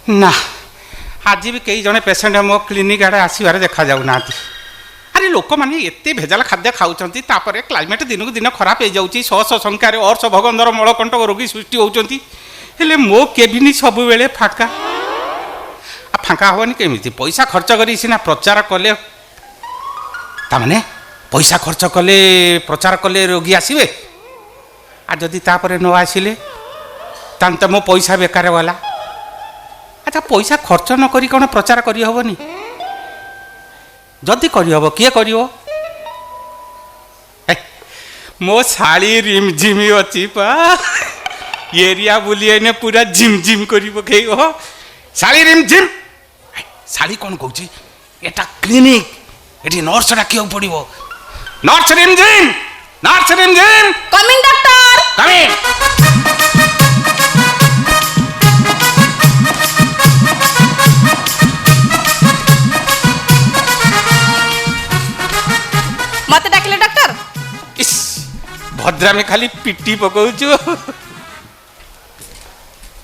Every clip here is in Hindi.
ना आज भी कई जने पेसेंट मो क्लिनिक आड़े आसबार देखा जाऊना। अरे लोक मैंने एत भेजाल खाद्य खाऊँ क्लाइमेट दिन को दिन खराब हो जाऊँगी शह शह संख्यार अर्श भगंदर मलकंटक रोगी सृष्टि होती हेले मो केबिन सब बेले फाका फाका हेनी केमी पैसा खर्च कर सीना प्रचार कले ताने पैसा खर्च कले प्रचार कले रोगी आसवे आ जदि तापर न आसिले तान तो मो पैसा बेकार वाला। अच्छा पैसा खर्च न करी कौन प्रचार करी हबनी जदि करी हब किए करिवो मो शाली रिमझिमी अच्छी पा एरिया बुली ने पूरा झिम झिम करी पकेइबो शाली रिमझिम शाली कौन कहूँ एटा क्लिनिक एटी नर्स डाकिया पड़ो नर्स रिमझिम कमिंग डॉक्टर कमिंग। मत डाकिले डॉक्टर इस भद्रा में खाली पिटी पकाउछु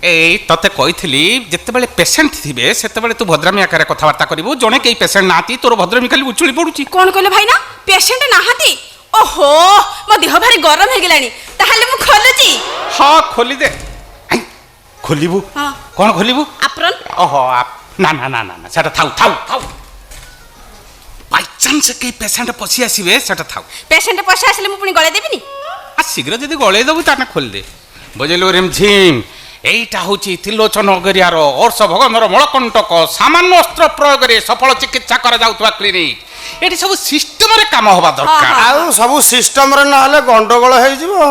ए तते कही जिते पेसेंट थे से तू भद्रामी आकार कथबार्ता करू जड़े कई पेसेंट नाती तोर भद्रामी खाली उछुली पड़ुची कौन कहले भाई ना पेशेंट नाहाती ओहो मो देह भारी गरम हो गलानी ताहले मु खोलुची। हाँ खोली दे खोलिबू हाँ कौन खोलिबू आप्रन ओहो ना ना ना ना सेटा थाउ थाउ थाउ बाय चांस कई पेसेंट पसी आसीबे सेटा थाउ पेशेंट पछे आसले मु पुनी गळे देबिनी आ शीघ्र जदि गळे देबू ताने खोल दे बजेलो रिमझिम एटा होची त्रिलोचन नगरियार अर्श भगंदर मलकंटक सामान्य अस्त्र प्रयोग रे सफल चिकित्सा करा जाउतबा क्लिनिक एटी सब सिस्टम रे काम होबा दरकार आ सब सिस्टम रे नहले गंडगोल हे जिवो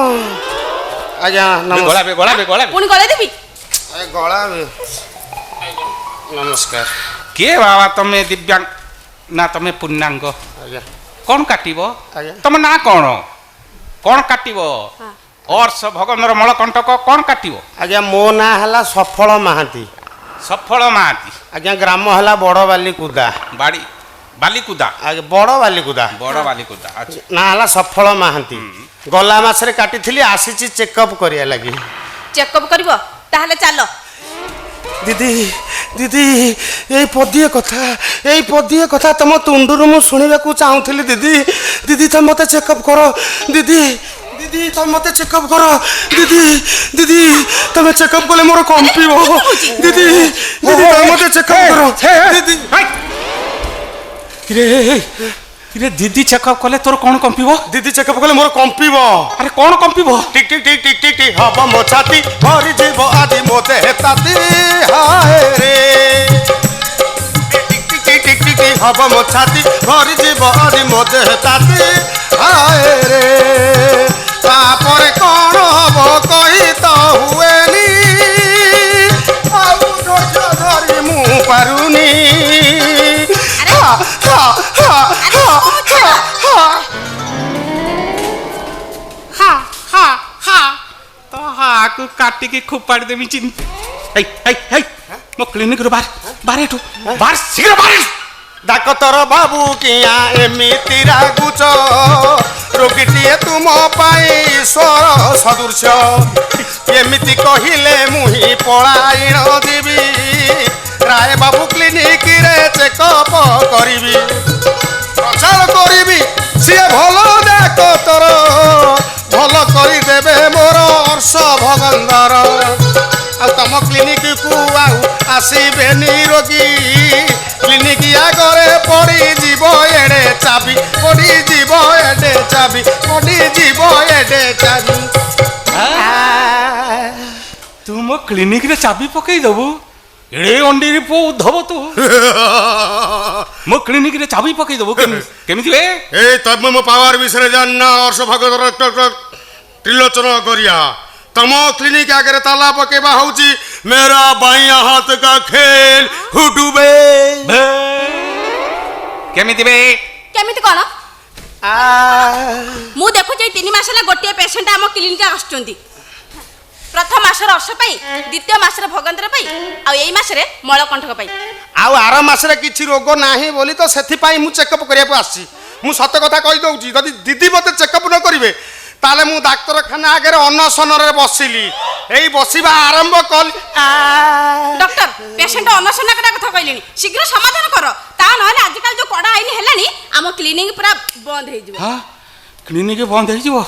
आज्ञा गला पुनी गळे देबी ए गला नमस्कार के बाबा तमे दिव्यांग ना तमे पूर्णांग आज्ञा कौन काटिबो आज्ञा तमे ना कौन काटिबो अर्श भगंदर मलकंटक कौन काटिबो आज्ञा मो ना हला सफल महांती सफल महाती आज्ञा ग्राम हला बड़ बालीकुदा बाड़ी बालीकुदा आज्ञा बड़ बालीकुदा अच्छा ना हला सफल महांती गला मासरे काटिथिली आसीची चेकअप करिया लागि चेकअप करबो ताहले चलो दीदी दीदी यही पदिए कथा तुम तुंडुरु मु शुणा चाहूली दीदी दीदी तुम मत चेकअप कर दीदी दीदी तुम मत चेकअप कर दीदी दीदी तुम चेकअप कले मोर कंपीब दीदी दीदी तुम मत चेकअप कर दीदी रे दीदी चेकअप कले तोर कौन कंपीबो दीदी चेकअप कले मोर कंपीब अरे कौन कंपीबो टिक टिक टिक टिक टिक टिक हब मो छाती भरी जीव आदि मोते हेताती हाय रे टिक टिक टिक टिक टिक हब मो छाती भरी जीव आदि मोते हेताती हाय रे तापर कौन हब कही तो हुएनी आउ धैर्य धरी मु पारुनी हा हा हा तो हाकु काटिकी खुपाड़ी देमी चिंता मो क्लिनिक रो बाहर शीघ्र बाहर डाक्तर बाबू किया एमिति रागुच रोगीटिए तुम पाई स्वर सदृश्य एमिति कहिले मुही पलायन जीवी राय बाबू क्लिनिक रे चेकअप करिवि प्रचार करिवि सी भल डाक्तर भल करदेवे मोर अर्श भगंदर तुम क्लिनिक को आसबेनी रोगी क्लिनिक आगे पड़ी जीव एडे चाबी पड़ी जीव एडे चाबी पड़ी जीव एडे चाबी तुम क्लिनिक रे चाबी पकई दबु एड़े अंडी पो उद्धव तू मो क्लिनिक रे चाबी पकई दबु केमिति बे ए तब मो पावर विषय जानना अर्श भगंदर त्रिलोचन गरिया तम क्लिनिक आगे ताला पकेबा होची मेरा बाइया हाथ का खेल हुडुबे केमिति कौन मु देखु जे 3 मास ला गोटे पेशेंट आम क्लिनिक आछुंती प्रथम मासर अर्श पाई द्वितीय मासर भगंदर पाई आ एई मासरे मलकंठक पाई आउ आर मासरे किछि रोग नाही बोली तो सेथि पाई मु चेकअप करिया आसी मु सत कथा कहि दउची जदि दीदी मते चेकअप न करिवे ताले मु डाक्तरखाना आगे अनशनरे बसिली एई बसिबा आरंभ कल डॉक्टर पेशेंट अनशन कथा कहलेनी शीघ्र समाधान कर ता नहले आजकल जो कड़ा आईन हेलानी आम क्लिनिक पूरा बंद हो जिवो। हाँ क्लिनिक बंद हो जिवो।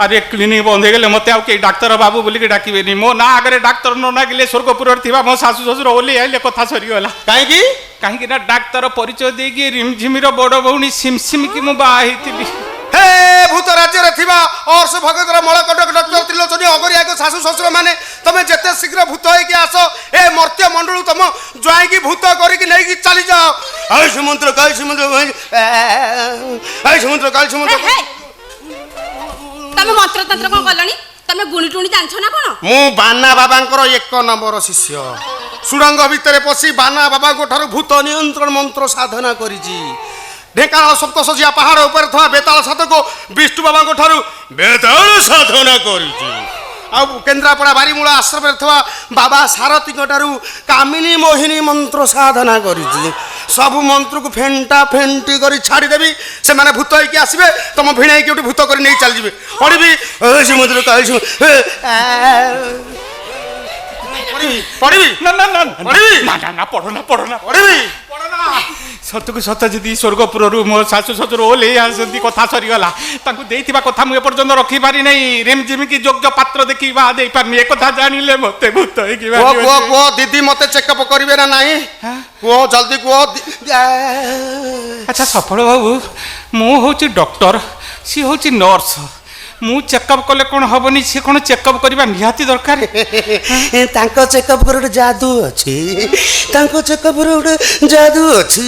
अरे क्लिनिक बंद हो गले मते आउ के डाक्तर बाबू बोलिक डाकिबेनी मो ना आगे डाक्तर न नागिले स्वर्गपुर थिबा मो सासु ससुर ओली आइले कथा सरी गला काहेकि काहेकि ना डाक्तर परिचय देगी रिमझिमिर बड़ भौणी सिमसिम की मु बा हेतिली। हे भूत राज्य रे थिबा और से भगतरा मळकटक डॉक्टर त्रिलोचनी अगरिया को सासु ससुर माने तमे जते शीघ्र भूत होई के आसो ए मर्त्य मंडल तम ज्वाई की भूत करी की नहीं की चली जाओ। आई समुद्र काई समुद्र आई समुद्र काई समुद्र तमे मंत्र तंत्र कोन कलनी तमे गुणी टुणी जानछ ना कोन? मु बाना बाबांकर 1 नंबर शिष्य सुरंग भितर पसी बाना बाबा को ठारू भूत नियंत्रण मंत्र साधना करिजी। ढेकानाल सप्तशଯ୍ୟା पहाड़ ऊपर थवा बेताल साधक विष्णु बाबा को ठारू बेताल साधना करिजी। आ केन्द्रापड़ा बारीमूला आश्रम रे थवा बाबा सारथी को ठारू कामिनी मोहिनी मंत्र साधना करिजी। सब मंत्र को फेंटा फेंटी करी छाड़ी देबी से माने भूत होई के आसीबे तम भिणाई के भूत करी नहीं चल जिवे पड़बी ए समुद्र काई पढ़ी ना ना ना पढ़ी ना ना ना पढ़ो ना पढ़ी सतକୁ सत ଯଦି ସ୍ୱର୍ଗପୁରରୁ ମୋ ଶାଶୁ ଶ୍ୱଶୁର ଓହ୍ଲେଇ ଆସନ୍ତି କଥା ସରିଗଲା ତାଙ୍କୁ ଦେଇଥିବା କଥା ମୁଁ ଏପର୍ଯ୍ୟନ୍ତ ରଖିପାରି ନାହିଁ ରେମଝିମିକି ଯୋଗ୍ୟ ପାତ୍ର ଦେଖି ବାହା ଦେଇପାରୁନି ଏ କଥା ଜାଣିଲେ ମୋତେ ଭୂତ ହେଇକି କୁହ ଦିଦି ମତେ ଚେକଅପ୍ କରିବେ ନା ନାହିଁ କୁହ ଜଲ୍ଦି କୁହ। ଆଚ୍ଛା ସଫଳ ବାବୁ ମୁଁ ହେଉଛି ଡକ୍ଟର ସିଏ ହେଉଛି ନର୍ସ ମୁଁ ଚେକଅପ୍ କଲେ କ'ଣ ହବନି ସିଏ କ'ଣ ଚେକଅପ୍ କରିବା ନିହାତି ଦରକାର। ତାଙ୍କ ଚେକଅପ୍ ରେ ଗୋଟେ ଯାଦୁ ଅଛି ତାଙ୍କ ଚେକଅପ୍ ରେ ଗୋଟେ ଯାଦୁ ଅଛି।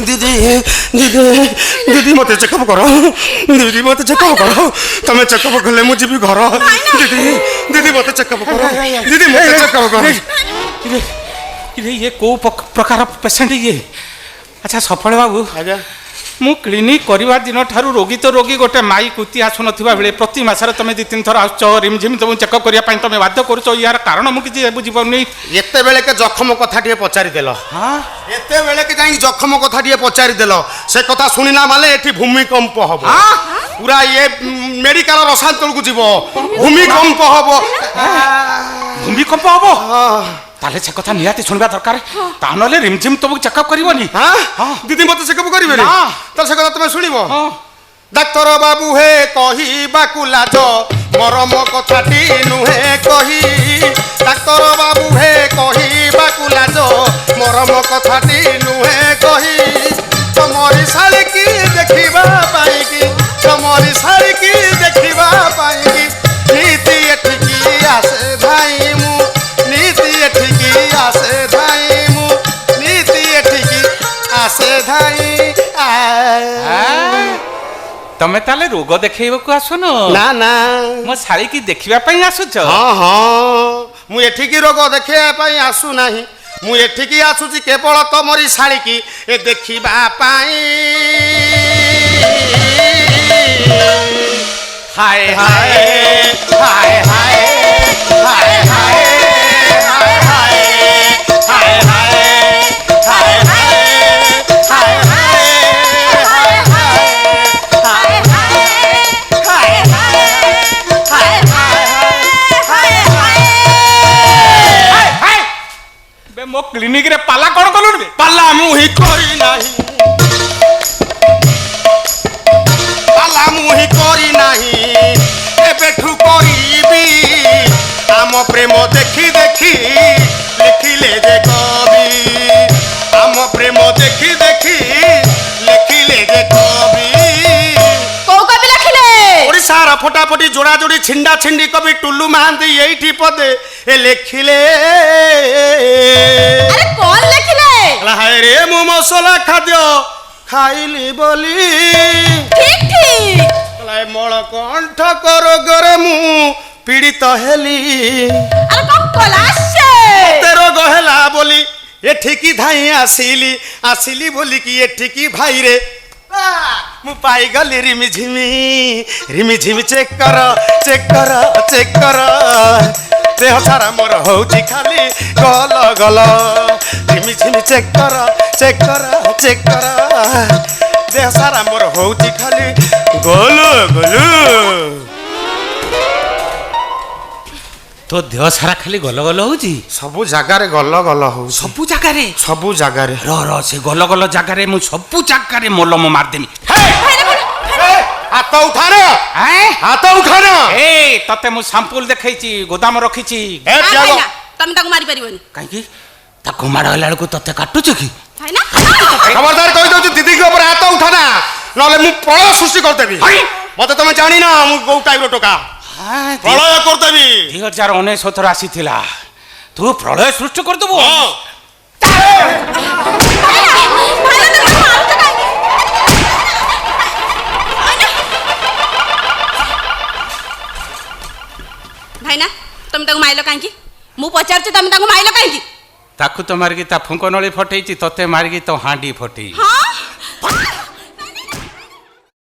दीदी दीदी दीदी मत चेकअप कर दीदी मत चेकअप कर तुम चेकअप कले मुझे भी घर दीदी दीदी मत चेकअप कर दीदी मत चेकअप कर ये को प्रकार पेशेंट ये। अच्छा सफल बाबू मु क्लिनिक करवा दिन ठारू रोगी तो रोगी गोटे माई कुती आसु नथिबा बेले प्रति मासरे तमे 2-3 थर आउछ रिमझिम तुम चेकअप करिया पई तमे बाध्य करूछ यार कारण मु किछि बुझि पउनी। एते बेले के जखम कथा टिए पचारि देलो। हां एते बेले के जाई जखम कथा टिए पचारि देलो से कथा सुनिना माले एठी भूमिकंप हबो। हां पूरा ये मेडिकल रसायन को जीवो भूमिकंप हबो भूमिकंप हबो। हां ताले से कथा निहाती सुनबा दरकार ता नले रिमझिम तब चेकअप करबनी। हां दीदी मते चेकअप करिवे रे त से कथा तमे सुनिबो। डाक्टर बाबू हे कही बाकु लाज मरम कथाटी नुहे कही डाक्तर बाबू हे कही बाकु लाज मरम कथाटी नुहे कही तमरी साली की देखिबा पाइकी तमरी साली की देखिबा पाइकी नीति एठिकी आसे भाई मु नीति एठिकी आसे भाई मु नीति एठिकी आसे धाई तमे ताले रोग देखैबको आसुन ना ना मो साली की देखिबा पई आसुछ। हां हां मु एठिकी रोग देखैबा पई आसु नाही मु एठिकी आसुची केवल तमरी साली की ए देखिबा पई। हाय हाय हाय हाय हाय हाय हाय हाय हाय हाय मो क्लिनिक रे पाला कौन कलु रे पाला मुही करी नाही पाला मुही करी नाही एबेठू करीबी आम प्रेम देखी देखी लिखिले जे कवि आम प्रेम देखी देखी लिखिले जे कवि को कवि लिखिले ओडिसार फटाफटी जोड़ा जोड़ी छिंडा छिंडी कवि टुल्लू महांती एठी पदे ए लिखिले। अरे कौन लिखिले? हाय रे मु मसला खाद्य खाइली बोली ठीक ठीक लाय मळ कंठ रोगरे मु पीड़ित हेली। अरे कौन कलासे ते रोग हेला बोली एठिकी धाई आसिली आसिली बोली कि एठिकी भाई रे मु पाई गली रिमिझिमी चेक कर चेक कर चेक कर देह सारा मोर होची खाली गल गल रिमिझिमी चेक कर ଚେକ୍ କର ଦେହ ସାରା ମୋର ହଉଛି ଖାଲି ଗୋଲୁ ଗୋଲୁ। ତୋ ଦେହ ସାରା ଖାଲି ଗଲ ଗଲ ହଉଛି ସବୁ ଜାଗାରେ ଗଲ ଗଲ ହଉଛି ସବୁ ଜାଗାରେ। ସବୁ ଜାଗାରେ। ର ସେ ଗଲ ଗଲ ଜାଗାରେ ମୁଁ ସବୁ ଜାଗାରେ ମଲମ ମାରିଦେମି। ହାତ ଉଠାନ ହାତ ଉଠାନ। ଏ ତତେ ମୁଁ ସାମ୍ପୁଲ ଦେଖେଇଛି ଗୋଦାମ ରଖିଛି। ତମେ ତାକୁ ମାରି ପାରିବନି। କାହିଁକି ତାକୁ ମାଡ଼ ହେଲା ବେଳକୁ ତତେ କାଟୁଛ କି? ଭାଇନା ଖବରଦାର କହିଦଉଛି ଦିଦିଙ୍କ ଉପରେ ହାତ ଉଠାନା ନହେଲେ ମୁଁ ପ୍ରଳୟ ସୃଷ୍ଟି କରିଦେବି। ମତେ ତମେ ଜାଣିନ ମୁଁ କୋଉ ଟାଇପର ଟୋକା। ପ୍ରଳୟ କରିଦେବି। 2019 ଆସିଥିଲା ତୁ ପ୍ରଳୟ ସୃଷ୍ଟି କରିଦେବୁ। ଭାଇନା ତମେ ତାକୁ ମାଇଲ କାହିଁକି? ମୁଁ ପଚାରୁଛି ତମେ ତାକୁ ମାଇଲ କାହିଁକି? ତାକୁ ତ ମାରିକି ତା ଫୁଙ୍କ ନଳି ଫଟେଇଛି ତତେ ମାରିକି ତ ହାଣ୍ଡି ଫଟେଇ। ହଁ